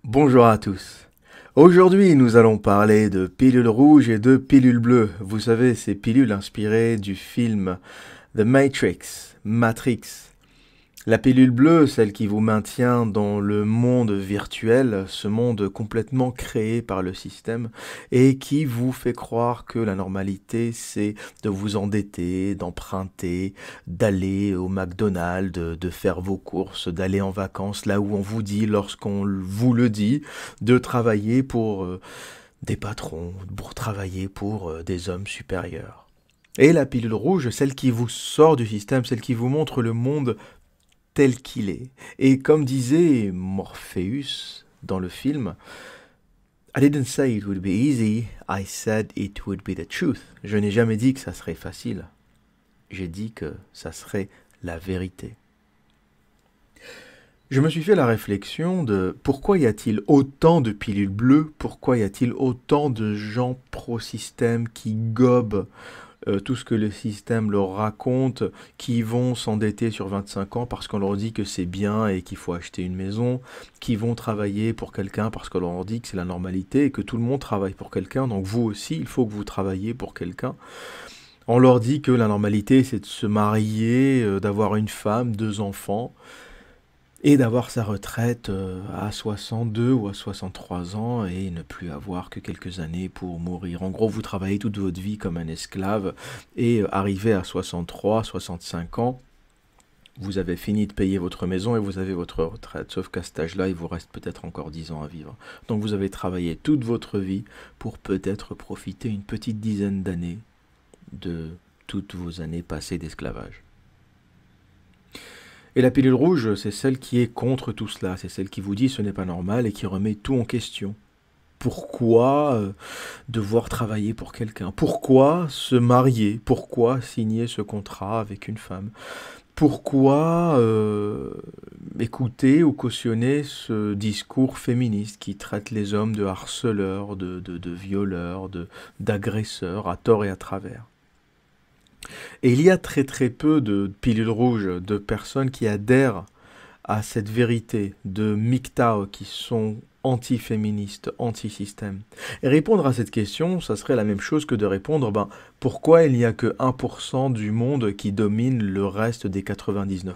Bonjour à tous. Aujourd'hui, nous allons parler de pilules rouges et de pilules bleues. Vous savez, ces pilules inspirées du film The Matrix, Matrix. La pilule bleue, celle qui vous maintient dans le monde virtuel, ce monde complètement créé par le système et qui vous fait croire que la normalité, c'est de vous endetter, d'emprunter, d'aller au McDonald's, de faire vos courses, d'aller en vacances là où on vous dit, lorsqu'on vous le dit, de travailler pour des patrons, pour travailler pour des hommes supérieurs. Et la pilule rouge, celle qui vous sort du système, celle qui vous montre le monde tel qu'il est. Et comme disait Morpheus dans le film, I didn't say it would be easy, I said it would be the truth. Je n'ai jamais dit que ça serait facile. J'ai dit que ça serait la vérité. Je me suis fait la réflexion de pourquoi y a-t-il autant de pilules bleues, pourquoi y a-t-il autant de gens pro-système qui gobent tout ce que le système leur raconte, qui vont s'endetter sur 25 ans parce qu'on leur dit que c'est bien et qu'il faut acheter une maison, qui vont travailler pour quelqu'un parce qu'on leur dit que c'est la normalité et que tout le monde travaille pour quelqu'un, donc vous aussi, il faut que vous travailliez pour quelqu'un. On leur dit que la normalité, c'est de se marier, d'avoir une femme, 2 enfants, et d'avoir sa retraite à 62 ou à 63 ans et ne plus avoir que quelques années pour mourir. En gros, vous travaillez toute votre vie comme un esclave et arrivé à 63, 65 ans, vous avez fini de payer votre maison et vous avez votre retraite. Sauf qu'à cet âge-là, il vous reste peut-être encore 10 ans à vivre. Donc vous avez travaillé toute votre vie pour peut-être profiter une petite dizaine d'années de toutes vos années passées d'esclavage. Et la pilule rouge, c'est celle qui est contre tout cela, c'est celle qui vous dit ce n'est pas normal et qui remet tout en question. Pourquoi devoir travailler pour quelqu'un? Pourquoi se marier? Pourquoi signer ce contrat avec une femme? Pourquoi écouter ou cautionner ce discours féministe qui traite les hommes de harceleurs, de violeurs, d'agresseurs à tort et à travers? Et il y a très très peu de pilules rouges, de personnes qui adhèrent à cette vérité, de MGTOW qui sont anti-féministes, anti-système. Et répondre à cette question, ça serait la même chose que de répondre, pourquoi il n'y a que 1% du monde qui domine le reste des 99%?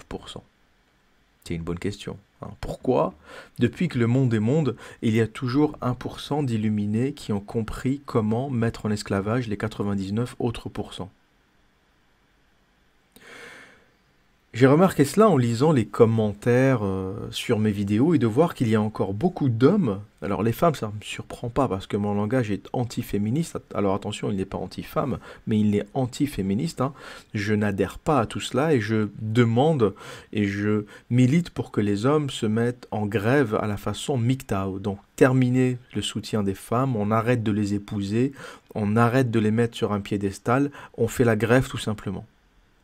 C'est une bonne question. Pourquoi, depuis que le monde est monde, il y a toujours 1% d'illuminés qui ont compris comment mettre en esclavage les 99 autres pourcents? J'ai remarqué cela en lisant les commentaires sur mes vidéos et de voir qu'il y a encore beaucoup d'hommes. Alors les femmes, ça ne me surprend pas parce que mon langage est anti-féministe. Alors attention, il n'est pas anti-femme, mais il est anti-féministe. Je n'adhère pas à tout cela et je demande et je milite pour que les hommes se mettent en grève à la façon MGTOW. Donc terminer le soutien des femmes, on arrête de les épouser, on arrête de les mettre sur un piédestal, on fait la grève tout simplement.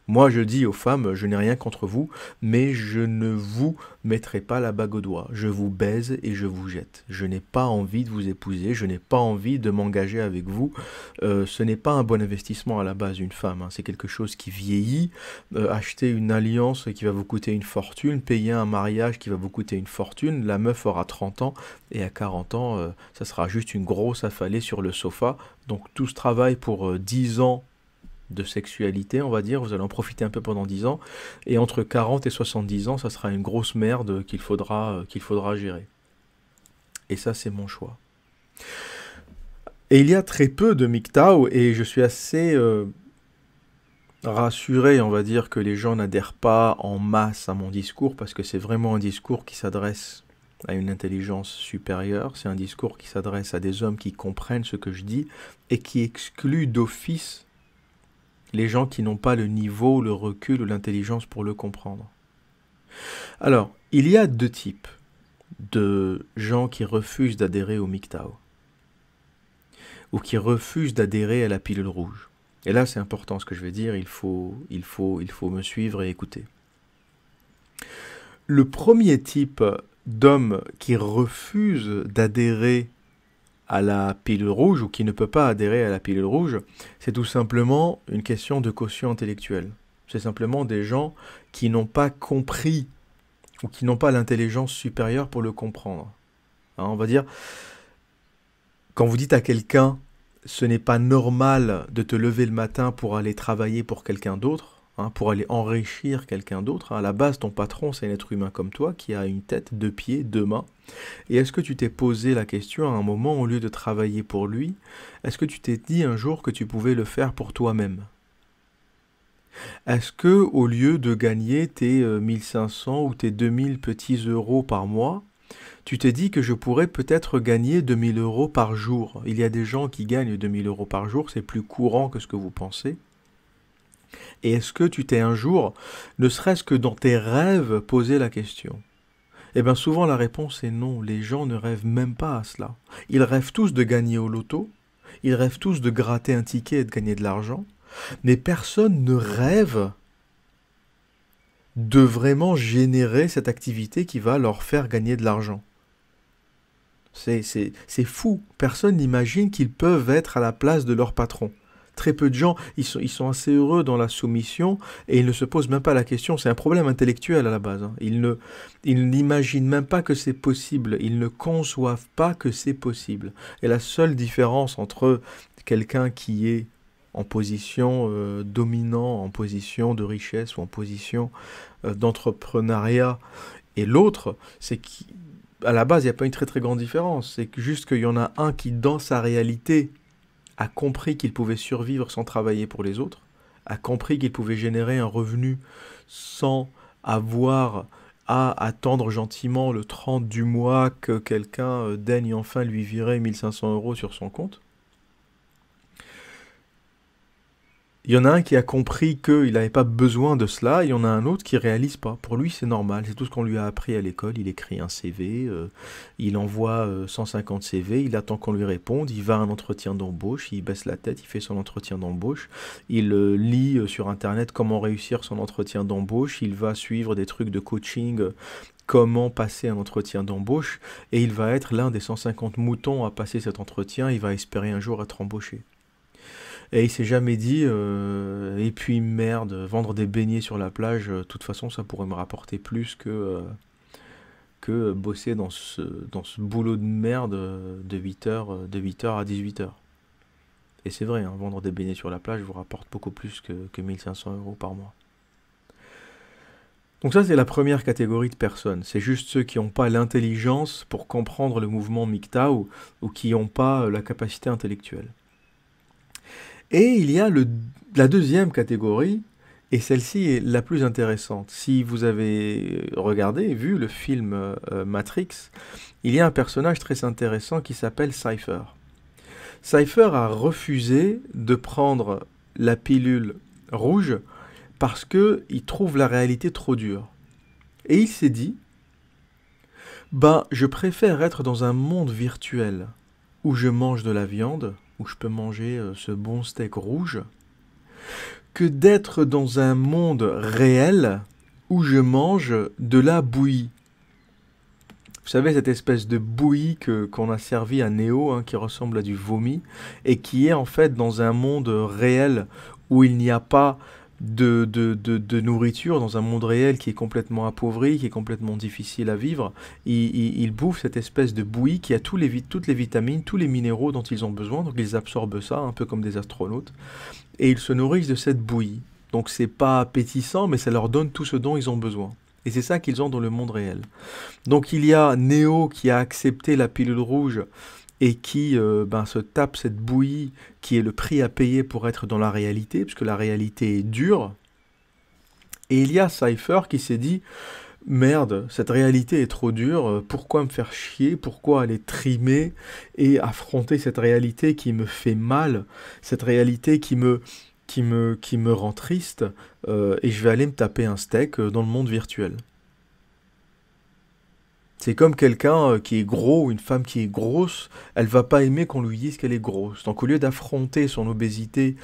Moi, je dis aux femmes, je n'ai rien contre vous, mais je ne vous mettrai pas la bague au doigt. Je vous baise et je vous jette. Je n'ai pas envie de vous épouser, je n'ai pas envie de m'engager avec vous. Ce n'est pas un bon investissement à la base, une femme. C'est quelque chose qui vieillit. Acheter une alliance qui va vous coûter une fortune, payer un mariage qui va vous coûter une fortune. La meuf aura 30 ans et à 40 ans, ça sera juste une grosse affalée sur le sofa. Donc tout ce travail pour 10 ans de sexualité, on va dire, vous allez en profiter un peu pendant 10 ans, et entre 40 et 70 ans, ça sera une grosse merde qu'il faudra gérer. Et ça, c'est mon choix. Et il y a très peu de MGTOW, et je suis assez rassuré, on va dire, que les gens n'adhèrent pas en masse à mon discours, parce que c'est vraiment un discours qui s'adresse à une intelligence supérieure, c'est un discours qui s'adresse à des hommes qui comprennent ce que je dis, et qui exclut d'office les gens qui n'ont pas le niveau, le recul ou l'intelligence pour le comprendre. Alors, il y a deux types de gens qui refusent d'adhérer au MGTOW ou qui refusent d'adhérer à la pilule rouge. Et là, c'est important ce que je vais dire, il faut me suivre et écouter. Le premier type d'homme qui refuse d'adhérer à la pilule rouge ou qui ne peut pas adhérer à la pilule rouge, c'est tout simplement une question de quotient intellectuel. C'est simplement des gens qui n'ont pas compris ou qui n'ont pas l'intelligence supérieure pour le comprendre. hein. On va dire, quand vous dites à quelqu'un, ce n'est pas normal de te lever le matin pour aller travailler pour quelqu'un d'autre, hein, pour aller enrichir quelqu'un d'autre, hein. À la base, ton patron, c'est un être humain comme toi qui a une tête, deux pieds, deux mains. Et est-ce que tu t'es posé la question à un moment, au lieu de travailler pour lui, est-ce que tu t'es dit un jour que tu pouvais le faire pour toi-même? Est-ce que, au lieu de gagner tes 1500 ou tes 2000 petits euros par mois, tu t'es dit que je pourrais peut-être gagner 2000 euros par jour? Il y a des gens qui gagnent 2000 euros par jour, c'est plus courant que ce que vous pensez. Et est-ce que tu t'es un jour, ne serait-ce que dans tes rêves, posé la question? Eh bien souvent la réponse est non, les gens ne rêvent même pas à cela. Ils rêvent tous de gagner au loto, ils rêvent tous de gratter un ticket et de gagner de l'argent, mais personne ne rêve de vraiment générer cette activité qui va leur faire gagner de l'argent. C'est fou. Personne n'imagine qu'ils peuvent être à la place de leur patron. Très peu de gens, ils sont assez heureux dans la soumission et ils ne se posent même pas la question. C'est un problème intellectuel à la base, hein. Ils n'imaginent même pas que c'est possible. Ils ne conçoivent pas que c'est possible. Et la seule différence entre quelqu'un qui est en position dominant, en position de richesse ou en position d'entrepreneuriat et l'autre, c'est qu'à la base, il n'y a pas une très très grande différence. C'est juste qu'il y en a un qui, dans sa réalité, a compris qu'il pouvait survivre sans travailler pour les autres, a compris qu'il pouvait générer un revenu sans avoir à attendre gentiment le 30 du mois que quelqu'un daigne enfin lui virer 1500 euros sur son compte. Il y en a un qui a compris qu'il n'avait pas besoin de cela, et il y en a un autre qui réalise pas. Pour lui, c'est normal, c'est tout ce qu'on lui a appris à l'école. Il écrit un CV, il envoie 150 CV, il attend qu'on lui réponde, il va à un entretien d'embauche, il baisse la tête, il fait son entretien d'embauche, il lit sur Internet comment réussir son entretien d'embauche, il va suivre des trucs de coaching, comment passer un entretien d'embauche, et il va être l'un des 150 moutons à passer cet entretien, il va espérer un jour être embauché. Et il s'est jamais dit, et puis merde, vendre des beignets sur la plage, de toute façon ça pourrait me rapporter plus que bosser dans ce boulot de merde de 8 heures à 18 heures. Et c'est vrai, hein, vendre des beignets sur la plage vous rapporte beaucoup plus que 1500 euros par mois. Donc ça c'est la première catégorie de personnes. C'est juste ceux qui n'ont pas l'intelligence pour comprendre le mouvement MGTOW ou qui n'ont pas la capacité intellectuelle. Et il y a la deuxième catégorie, et celle-ci est la plus intéressante. Si vous avez regardé, vu le film Matrix, il y a un personnage très intéressant qui s'appelle Cypher. Cypher a refusé de prendre la pilule rouge parce qu'il trouve la réalité trop dure. Et il s'est dit, ben, je préfère être dans un monde virtuel où je mange de la viande, où je peux manger ce bon steak rouge, que d'être dans un monde réel où je mange de la bouillie. Vous savez, cette espèce de bouillie qu'on a servi à Néo, hein, qui ressemble à du vomi, et qui est en fait dans un monde réel où il n'y a pas de nourriture, dans un monde réel qui est complètement appauvri, qui est complètement difficile à vivre. Il bouffe cette espèce de bouillie qui a toutes les vitamines, tous les minéraux dont ils ont besoin, donc ils absorbent ça, un peu comme des astronautes, et ils se nourrissent de cette bouillie. Donc c'est pas appétissant, mais ça leur donne tout ce dont ils ont besoin. Et c'est ça qu'ils ont dans le monde réel. Donc il y a Néo qui a accepté la pilule rouge et qui se tape cette bouillie qui est le prix à payer pour être dans la réalité, puisque la réalité est dure. Et il y a Cypher qui s'est dit, merde, cette réalité est trop dure, pourquoi me faire chier, pourquoi aller trimer et affronter cette réalité qui me fait mal, cette réalité qui me rend triste, et je vais aller me taper un steak dans le monde virtuel. C'est comme quelqu'un qui est gros ou une femme qui est grosse, elle va pas aimer qu'on lui dise qu'elle est grosse. Donc au lieu d'affronter son obésité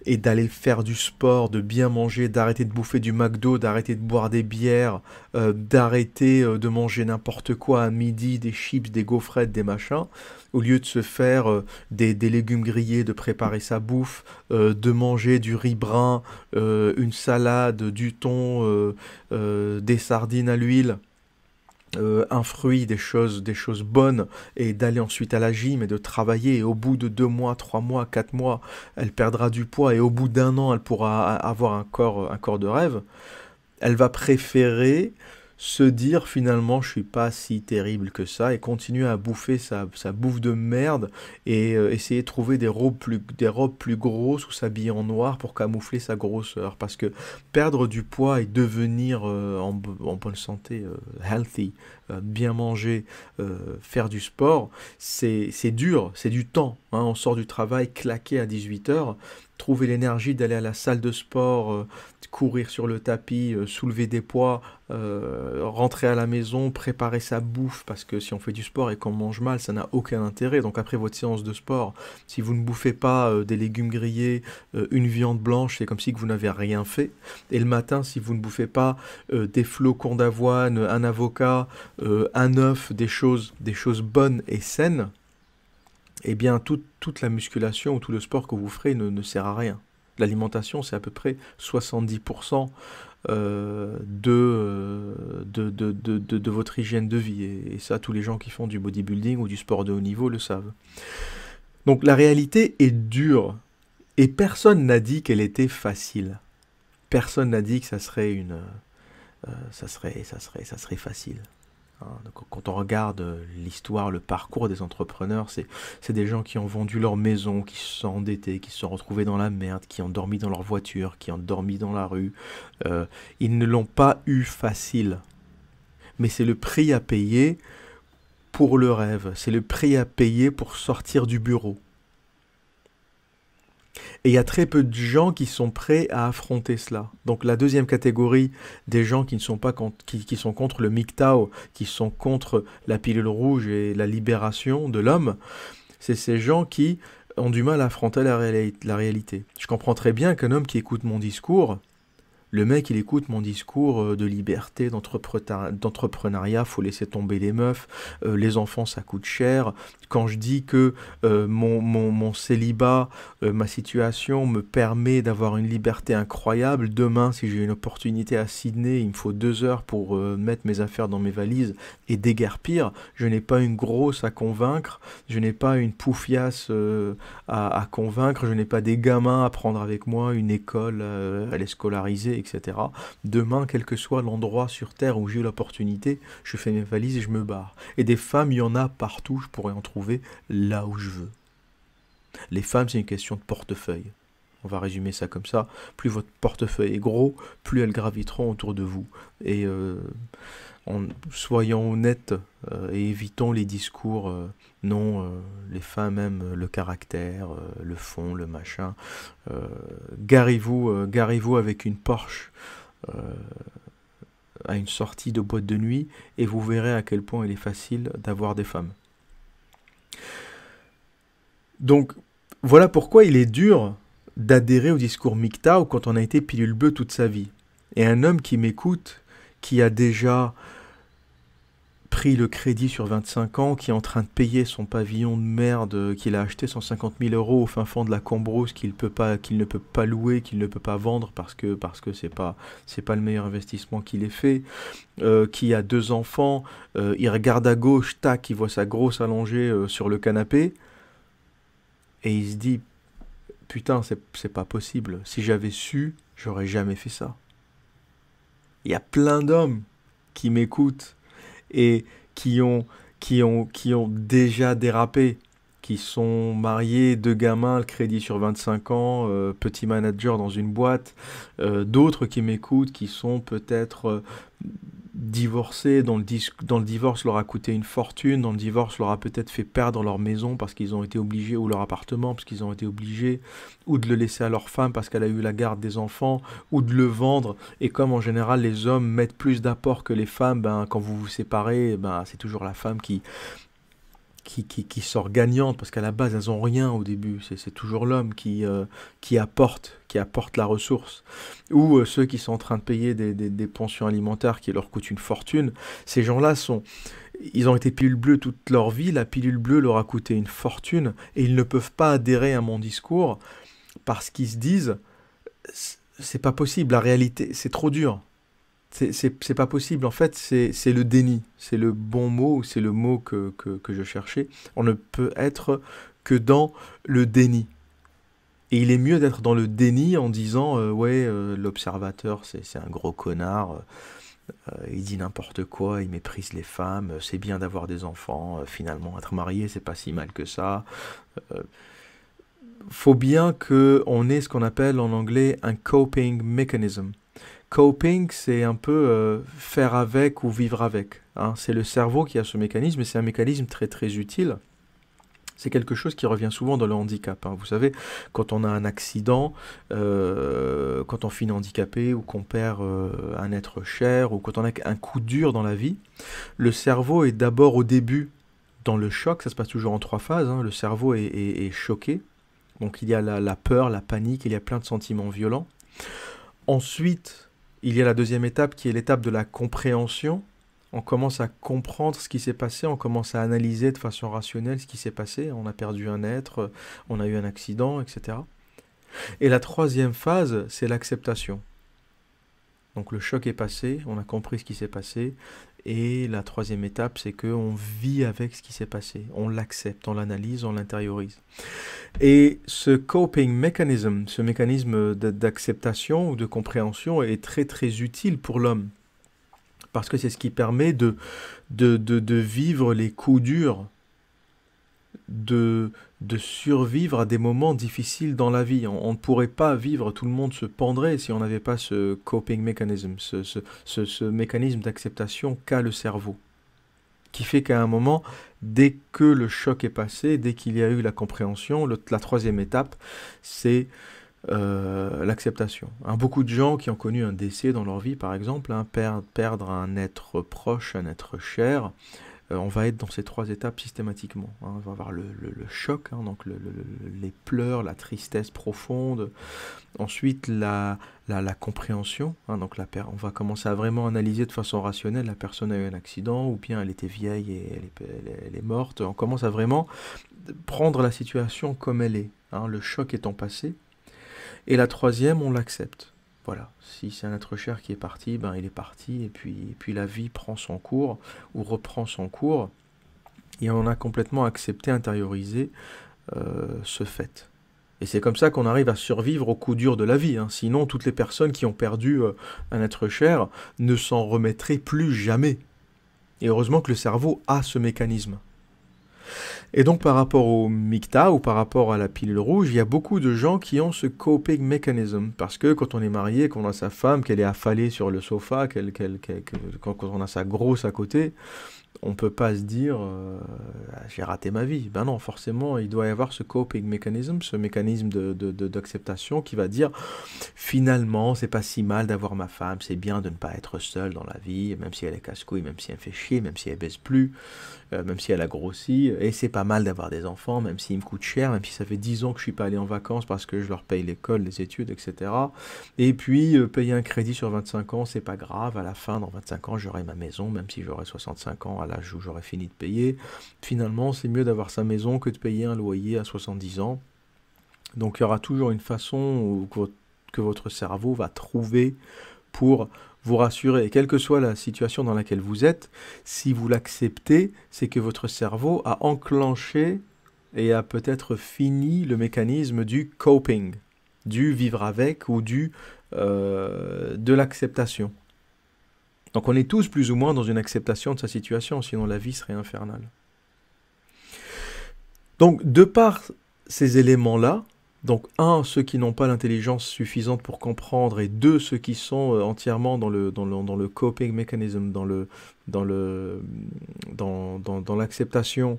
et d'aller faire du sport, de bien manger, d'arrêter de bouffer du McDo, d'arrêter de boire des bières, d'arrêter de manger n'importe quoi à midi, des chips, des gaufrettes, des machins, au lieu de se faire des légumes grillés, de préparer sa bouffe, de manger du riz brun, une salade, du thon, des sardines à l'huile, un fruit, des choses bonnes, et d'aller ensuite à la gym et de travailler, et au bout de 2 mois, 3 mois, 4 mois, elle perdra du poids, et au bout d'un an, elle pourra avoir un corps de rêve, elle va préférer se dire finalement je suis pas si terrible que ça et continuer à bouffer sa bouffe de merde et essayer de trouver des robes plus grosses ou s'habiller en noir pour camoufler sa grosseur. Parce que perdre du poids et devenir en bonne santé, healthy, bien manger, faire du sport, c'est dur, c'est du temps, hein. On sort du travail claqué à 18 h, trouver l'énergie d'aller à la salle de sport, courir sur le tapis, soulever des poids, rentrer à la maison, préparer sa bouffe, parce que si on fait du sport et qu'on mange mal, ça n'a aucun intérêt. Donc après votre séance de sport, si vous ne bouffez pas des légumes grillés, une viande blanche, c'est comme si que vous n'avez rien fait. Et le matin, si vous ne bouffez pas des flocons d'avoine, un avocat, un œuf, des choses bonnes et saines, eh bien toute la musculation ou tout le sport que vous ferez ne sert à rien. L'alimentation, c'est à peu près 70% de votre hygiène de vie. Et ça, tous les gens qui font du bodybuilding ou du sport de haut niveau le savent. Donc la réalité est dure. Et personne n'a dit qu'elle était facile. Personne n'a dit que ça serait facile. Hein. Donc, quand on regarde l'histoire, le parcours des entrepreneurs, c'est des gens qui ont vendu leur maison, qui se sont endettés, qui se sont retrouvés dans la merde, qui ont dormi dans leur voiture, qui ont dormi dans la rue. Ils ne l'ont pas eu facile. Mais c'est le prix à payer pour le rêve. C'est le prix à payer pour sortir du bureau. Et il y a très peu de gens qui sont prêts à affronter cela. Donc la deuxième catégorie des gens qui ne sont pas qui sont contre le MGTOW, qui sont contre la pilule rouge et la libération de l'homme, c'est ces gens qui ont du mal à affronter la réalité. Je comprends très bien qu'un homme qui écoute mon discours, le mec, il écoute mon discours de liberté, d'entrepreneuriat, faut laisser tomber les meufs, les enfants, ça coûte cher. Quand je dis que mon célibat, ma situation me permet d'avoir une liberté incroyable, demain, si j'ai une opportunité à Sydney, il me faut 2 heures pour mettre mes affaires dans mes valises et déguerpir, je n'ai pas une grosse à convaincre, je n'ai pas une poufiasse à convaincre, je n'ai pas des gamins à prendre avec moi, une école à les scolariser, etc. Demain, quel que soit l'endroit sur Terre où j'ai l'opportunité, je fais mes valises et je me barre. Et des femmes, il y en a partout, je pourrais en trouver là où je veux. Les femmes, c'est une question de portefeuille. On va résumer ça comme ça. Plus votre portefeuille est gros, plus elles graviteront autour de vous. Et soyons honnêtes et évitons les discours non, les femmes aiment le caractère, le fond, le machin. Garez-vous avec une Porsche à une sortie de boîte de nuit et vous verrez à quel point il est facile d'avoir des femmes. Donc voilà pourquoi il est dur d'adhérer au discours MGTOW quand on a été pilule bleue toute sa vie. Et un homme qui m'écoute, qui a déjà pris le crédit sur 25 ans, qui est en train de payer son pavillon de merde qu'il a acheté 150 000 € au fin fond de la Cambrousse, qu'il ne peut pas louer, qu'il ne peut pas vendre parce que c'est pas le meilleur investissement qu'il ait fait, qui a 2 enfants, il regarde à gauche, tac, il voit sa grosse allongée sur le canapé, et il se dit, putain, c'est pas possible, si j'avais su, j'aurais jamais fait ça. Il y a plein d'hommes qui m'écoutent et qui ont déjà dérapé, qui sont mariés, 2 gamins, le crédit sur 25 ans, petit manager dans une boîte, d'autres qui m'écoutent, qui sont peut-être divorcés, dont le divorce leur a coûté une fortune, dont le divorce leur a peut-être fait perdre leur maison parce qu'ils ont été obligés, ou leur appartement parce qu'ils ont été obligés, ou de le laisser à leur femme parce qu'elle a eu la garde des enfants, ou de le vendre. Et comme en général les hommes mettent plus d'apport que les femmes, ben, quand vous vous séparez, ben, c'est toujours la femme qui sort gagnante, parce qu'à la base elles ont rien au début, c'est toujours l'homme qui apporte la ressource, ou ceux qui sont en train de payer des pensions alimentaires qui leur coûtent une fortune. Ces gens-là ils ont été pilules bleues toute leur vie, la pilule bleue leur a coûté une fortune, et ils ne peuvent pas adhérer à mon discours parce qu'ils se disent c'est pas possible, la réalité c'est trop dur. C'est pas possible. En fait, c'est le déni. C'est le bon mot, c'est le mot que je cherchais. On ne peut être que dans le déni. Et il est mieux d'être dans le déni en disant ouais, l'observateur, c'est un gros connard, il dit n'importe quoi, il méprise les femmes, c'est bien d'avoir des enfants, finalement, être marié, c'est pas si mal que ça. Euh, Faut bien qu'on ait ce qu'on appelle en anglais un coping mechanism. Coping, c'est un peu faire avec ou vivre avec, hein. C'est le cerveau qui a ce mécanisme et c'est un mécanisme très très utile. C'est quelque chose qui revient souvent dans le handicap, hein. Vous savez, quand on a un accident, quand on finit handicapé ou qu'on perd un être cher ou quand on a un coup dur dans la vie, le cerveau est d'abord au début dans le choc, ça se passe toujours en trois phases, hein. Le cerveau est choqué, donc il y a la peur, la panique, il y a plein de sentiments violents. Ensuite, il y a la deuxième étape qui est l'étape de la compréhension. On commence à comprendre ce qui s'est passé, on commence à analyser de façon rationnelle ce qui s'est passé. On a perdu un être, on a eu un accident, etc. Et la troisième phase, c'est l'acceptation. Donc le choc est passé, on a compris ce qui s'est passé. Et la troisième étape, c'est qu'on vit avec ce qui s'est passé. On l'accepte, on l'analyse, on l'intériorise. Et ce coping mechanism, ce mécanisme d'acceptation ou de compréhension est très très utile pour l'homme. Parce que c'est ce qui permet de vivre les coups durs, de survivre à des moments difficiles dans la vie. On ne pourrait pas vivre, tout le monde se pendrait si on n'avait pas ce coping mechanism, ce mécanisme d'acceptation qu'a le cerveau. Qui fait qu'à un moment, dès que le choc est passé, dès qu'il y a eu la compréhension, la troisième étape, c'est l'acceptation. Hein, beaucoup de gens qui ont connu un décès dans leur vie, par exemple, hein, perdre un être proche, un être cher, on va être dans ces trois étapes systématiquement, hein. On va avoir le choc, hein, donc les pleurs, la tristesse profonde. Ensuite, la compréhension, hein, donc on va commencer à vraiment analyser de façon rationnelle, la personne a eu un accident, ou bien elle était vieille et elle est morte. On commence à vraiment prendre la situation comme elle est, hein, le choc étant passé. Et la troisième, on l'accepte. Voilà, si c'est un être cher qui est parti, ben il est parti, et puis la vie prend son cours, ou reprend son cours, et on a complètement accepté, intériorisé ce fait. Et c'est comme ça qu'on arrive à survivre au coup dur de la vie, hein. Sinon, toutes les personnes qui ont perdu un être cher ne s'en remettraient plus jamais. Et heureusement que le cerveau a ce mécanisme. Et donc par rapport au MGTOW ou par rapport à la pilule rouge, il y a beaucoup de gens qui ont ce coping mechanism. Parce que quand on est marié, qu'on a sa femme, qu'elle est affalée sur le sofa, quand on a sa grosse à côté, on ne peut pas se dire j'ai raté ma vie. Ben non, forcément, il doit y avoir ce coping mechanism, ce mécanisme d'acceptation qui va dire finalement, c'est pas si mal d'avoir ma femme, c'est bien de ne pas être seul dans la vie, même si elle est casse-couille, même si elle fait chier, même si elle baisse plus, même si elle a grossi, et c'est pas mal d'avoir des enfants, même s'ils me coûtent cher, même si ça fait 10 ans que je suis pas allé en vacances parce que je leur paye l'école, les études, etc. Et puis, payer un crédit sur 25 ans, c'est pas grave, à la fin, dans 25 ans, j'aurai ma maison, même si j'aurai 65 ans, à l'âge où j'aurai fini de payer. Finalement, c'est mieux d'avoir sa maison que de payer un loyer à 70 ans. Donc, il y aura toujours une façon que votre cerveau va trouver pour vous rassurer. Et quelle que soit la situation dans laquelle vous êtes, si vous l'acceptez, c'est que votre cerveau a enclenché et a peut-être fini le mécanisme du coping, du vivre avec ou de l'acceptation. Donc on est tous plus ou moins dans une acceptation de sa situation, sinon la vie serait infernale. Donc de par ces éléments-là, donc un, ceux qui n'ont pas l'intelligence suffisante pour comprendre, et deux, ceux qui sont entièrement dans le coping mechanism, dans l'acceptation,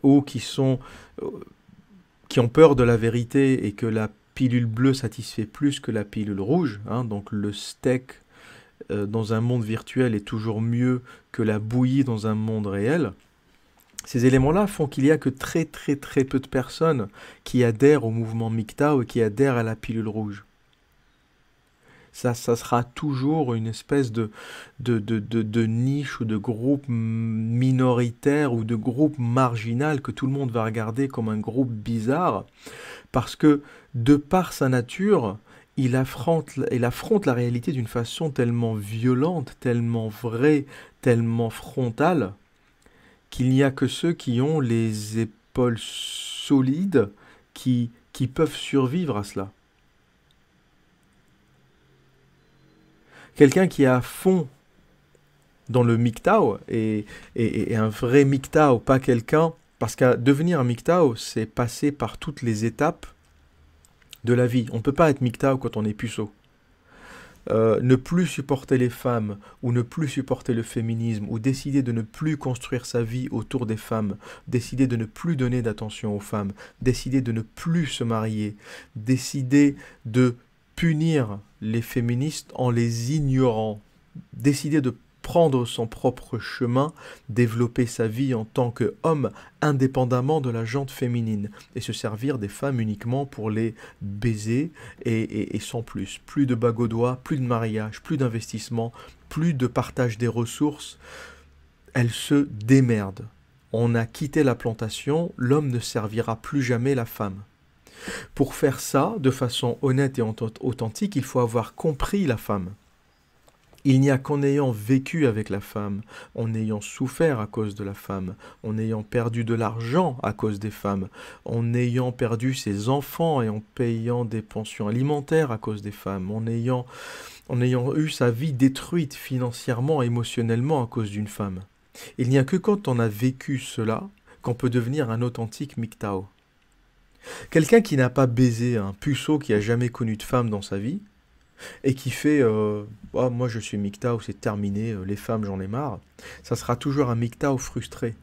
ou qui ont peur de la vérité et que la pilule bleue satisfait plus que la pilule rouge, hein, donc le steak dans un monde virtuel est toujours mieux que la bouillie dans un monde réel. Ces éléments-là font qu'il n'y a que très très très peu de personnes qui adhèrent au mouvement MGTOW et qui adhèrent à la pilule rouge. Ça sera toujours une espèce de niche ou de groupe minoritaire ou de groupe marginal que tout le monde va regarder comme un groupe bizarre parce que de par sa nature, il affronte la réalité d'une façon tellement violente, tellement vraie, tellement frontale, qu'il n'y a que ceux qui ont les épaules solides qui peuvent survivre à cela. Quelqu'un qui est à fond dans le MGTOW et un vrai MGTOW, pas quelqu'un... Parce que devenir un MGTOW, c'est passer par toutes les étapes de la vie. On ne peut pas être MGTOW quand on est puceau. Ne plus supporter les femmes, ou ne plus supporter le féminisme, ou décider de ne plus construire sa vie autour des femmes, décider de ne plus donner d'attention aux femmes, décider de ne plus se marier, décider de punir les féministes en les ignorant, décider de prendre son propre chemin, développer sa vie en tant qu'homme indépendamment de la gente féminine et se servir des femmes uniquement pour les baiser et sans plus. Plus de bague au doigt, plus de mariage, plus d'investissement, plus de partage des ressources. Elle se démerde. On a quitté la plantation, l'homme ne servira plus jamais la femme. Pour faire ça, de façon honnête et authentique, il faut avoir compris la femme. Il n'y a qu'en ayant vécu avec la femme, en ayant souffert à cause de la femme, en ayant perdu de l'argent à cause des femmes, en ayant perdu ses enfants et en payant des pensions alimentaires à cause des femmes, en ayant eu sa vie détruite financièrement, émotionnellement à cause d'une femme. Il n'y a que quand on a vécu cela qu'on peut devenir un authentique MGTOW. Quelqu'un qui n'a pas baisé, un puceau qui n'a jamais connu de femme dans sa vie, et qui fait oh, moi je suis MGTOW, c'est terminé, les femmes j'en ai marre, ça sera toujours un MGTOW frustré.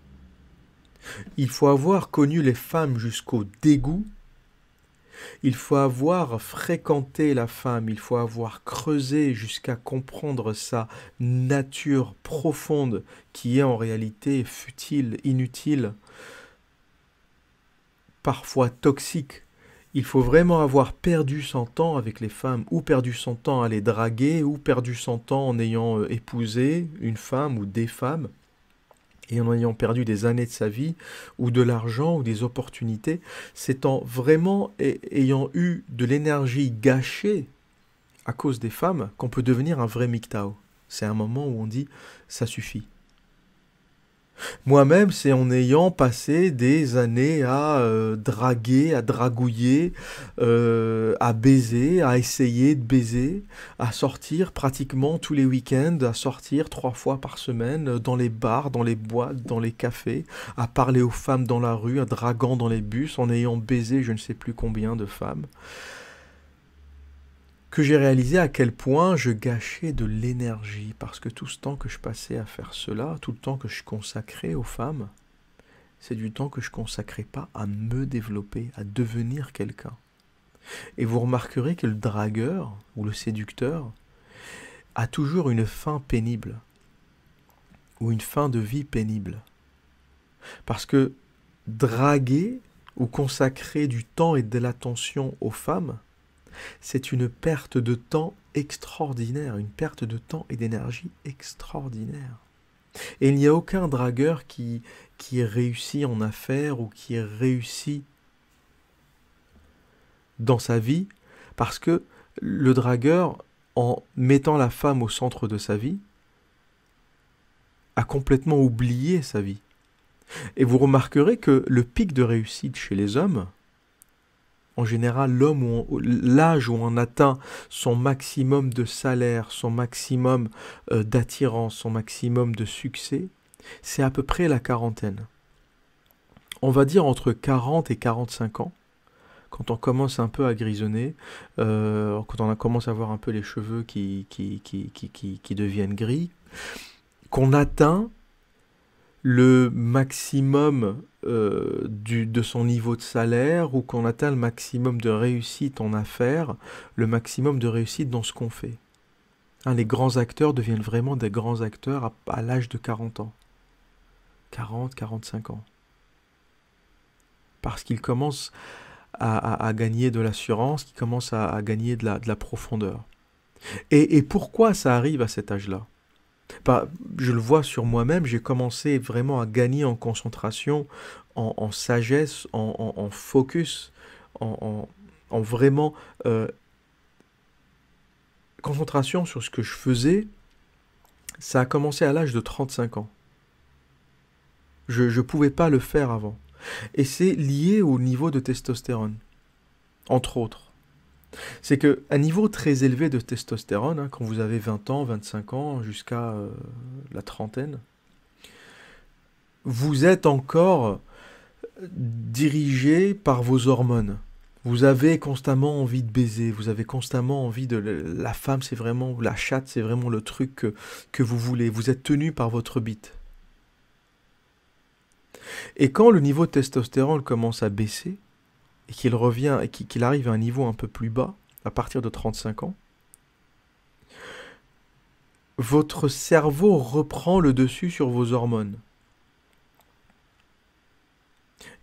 Il faut avoir connu les femmes jusqu'au dégoût, il faut avoir fréquenté la femme, il faut avoir creusé jusqu'à comprendre sa nature profonde qui est en réalité futile, inutile, parfois toxique. Il faut vraiment avoir perdu son temps avec les femmes, ou perdu son temps à les draguer, ou perdu son temps en ayant épousé une femme ou des femmes, et en ayant perdu des années de sa vie, ou de l'argent, ou des opportunités. C'est en vraiment ayant eu de l'énergie gâchée à cause des femmes qu'on peut devenir un vrai MGTOW. C'est un moment où on dit « ça suffit ». Moi-même, c'est en ayant passé des années à draguer, à dragouiller, à baiser, à essayer de baiser, à sortir pratiquement tous les week-ends, à sortir 3 fois par semaine dans les bars, dans les boîtes, dans les cafés, à parler aux femmes dans la rue, à draguant dans les bus, en ayant baisé je ne sais plus combien de femmes, que j'ai réalisé à quel point je gâchais de l'énergie, parce que tout ce temps que je passais à faire cela, tout le temps que je consacrais aux femmes, c'est du temps que je consacrais pas à me développer, à devenir quelqu'un. Et vous remarquerez que le dragueur ou le séducteur a toujours une fin pénible, ou une fin de vie pénible. Parce que draguer ou consacrer du temps et de l'attention aux femmes, c'est une perte de temps extraordinaire, une perte de temps et d'énergie extraordinaire. Et il n'y a aucun dragueur qui réussit en affaires ou qui réussit dans sa vie, parce que le dragueur, en mettant la femme au centre de sa vie, a complètement oublié sa vie. Et vous remarquerez que le pic de réussite chez les hommes, en général, l'âge où on atteint son maximum de salaire, son maximum d'attirance, son maximum de succès, c'est à peu près la quarantaine. On va dire entre 40 et 45 ans, quand on commence un peu à grisonner, quand on commence à avoir un peu les cheveux qui deviennent gris, qu'on atteint le maximum de son niveau de salaire, ou qu'on atteint le maximum de réussite en affaires, le maximum de réussite dans ce qu'on fait. Hein, les grands acteurs deviennent vraiment des grands acteurs à l'âge de 40 ans. 40, 45 ans. Parce qu'ils commencent à gagner de l'assurance, qu'ils commencent à gagner de la profondeur. Et pourquoi ça arrive à cet âge-là ? Je le vois sur moi-même, j'ai commencé vraiment à gagner en concentration, en sagesse, en focus, en vraiment concentration sur ce que je faisais, ça a commencé à l'âge de 35 ans. Je ne pouvais pas le faire avant. Et c'est lié au niveau de testostérone, entre autres. C'est qu'un niveau très élevé de testostérone, hein, quand vous avez 20 ans, 25 ans, jusqu'à la trentaine, vous êtes encore dirigé par vos hormones. Vous avez constamment envie de baiser, vous avez constamment envie de... La femme, c'est vraiment... La chatte, c'est vraiment le truc que vous voulez. Vous êtes tenu par votre bite. Et quand le niveau de testostérone commence à baisser, et qu'il revient, et qu'il arrive à un niveau un peu plus bas, à partir de 35 ans, votre cerveau reprend le dessus sur vos hormones.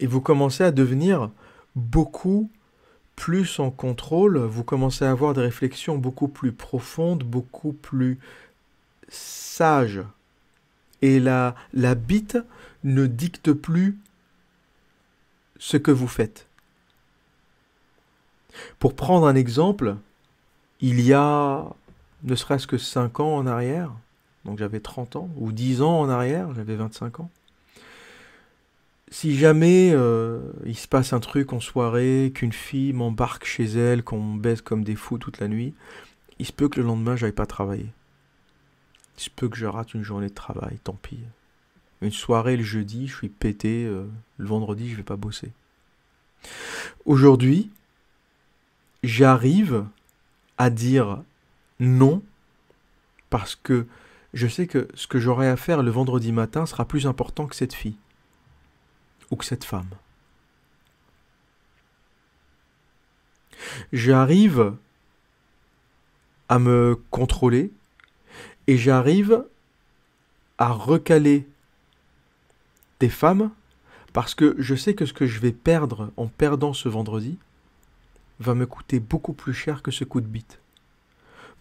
Et vous commencez à devenir beaucoup plus en contrôle, vous commencez à avoir des réflexions beaucoup plus profondes, beaucoup plus sages. Et la bite ne dicte plus ce que vous faites. Pour prendre un exemple, il y a ne serait-ce que 5 ans en arrière, donc j'avais 30 ans, ou 10 ans en arrière, j'avais 25 ans, si jamais il se passe un truc en soirée, qu'une fille m'embarque chez elle, qu'on baise comme des fous toute la nuit, il se peut que le lendemain, j'aille pas travailler. Il se peut que je rate une journée de travail, tant pis. Une soirée le jeudi, je suis pété, le vendredi, je vais pas bosser. Aujourd'hui, j'arrive à dire non parce que je sais que ce que j'aurai à faire le vendredi matin sera plus important que cette fille ou que cette femme. J'arrive à me contrôler et j'arrive à recaler des femmes parce que je sais que ce que je vais perdre en perdant ce vendredi va me coûter beaucoup plus cher que ce coup de bite.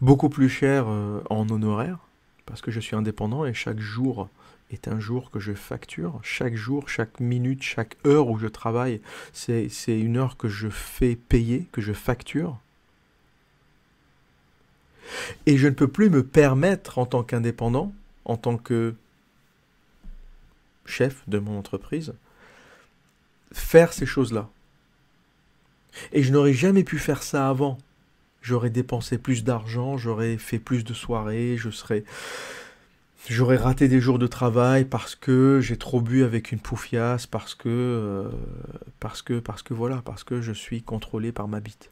Beaucoup plus cher en honoraires, parce que je suis indépendant et chaque jour est un jour que je facture. Chaque jour, chaque minute, chaque heure où je travaille, c'est une heure que je fais payer, que je facture. Et je ne peux plus me permettre en tant qu'indépendant, en tant que chef de mon entreprise, faire ces choses-là. Et je n'aurais jamais pu faire ça avant. J'aurais dépensé plus d'argent, j'aurais fait plus de soirées, j'aurais raté des jours de travail parce que j'ai trop bu avec une poufiasse, parce que je suis contrôlé par ma bite.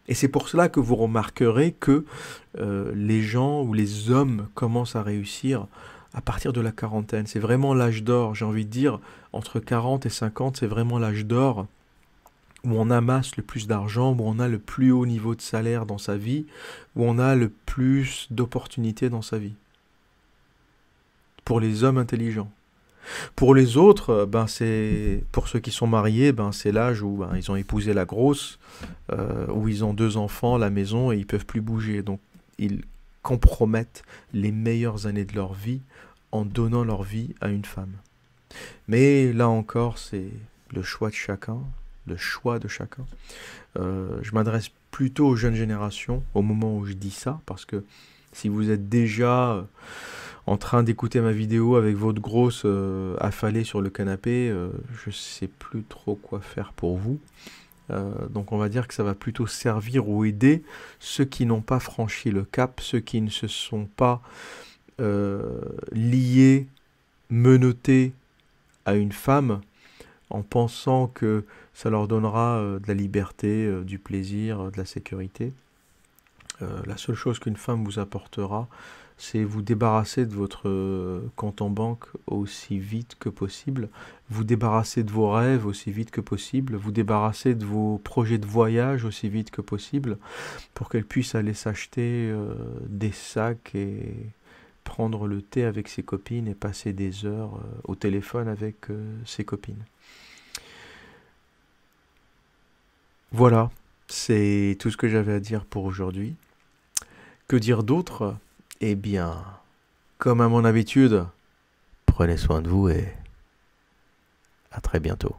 Et c'est pour cela que vous remarquerez que les gens ou les hommes commencent à réussir à partir de la quarantaine. C'est vraiment l'âge d'or, j'ai envie de dire, entre 40 et 50, c'est vraiment l'âge d'or où on amasse le plus d'argent, où on a le plus haut niveau de salaire dans sa vie, où on a le plus d'opportunités dans sa vie. Pour les hommes intelligents. Pour les autres, pour ceux qui sont mariés, c'est l'âge où ils ont épousé la grosse, où ils ont 2 enfants, la maison, et ils ne peuvent plus bouger. Donc ils compromettent les meilleures années de leur vie en donnant leur vie à une femme. Mais là encore, c'est le choix de chacun. Le choix de chacun. Je m'adresse plutôt aux jeunes générations au moment où je dis ça, parce que si vous êtes déjà en train d'écouter ma vidéo avec votre grosse affalée sur le canapé, je ne sais plus trop quoi faire pour vous. Donc on va dire que ça va plutôt servir ou aider ceux qui n'ont pas franchi le cap, ceux qui ne se sont pas liés, menottés à une femme, en pensant que ça leur donnera de la liberté, du plaisir, de la sécurité. La seule chose qu'une femme vous apportera, c'est vous débarrasser de votre compte en banque aussi vite que possible, vous débarrasser de vos rêves aussi vite que possible, vous débarrasser de vos projets de voyage aussi vite que possible, pour qu'elle puisse aller s'acheter des sacs et prendre le thé avec ses copines et passer des heures au téléphone avec ses copines. Voilà, c'est tout ce que j'avais à dire pour aujourd'hui. Que dire d'autre? Eh bien, comme à mon habitude, prenez soin de vous et à très bientôt.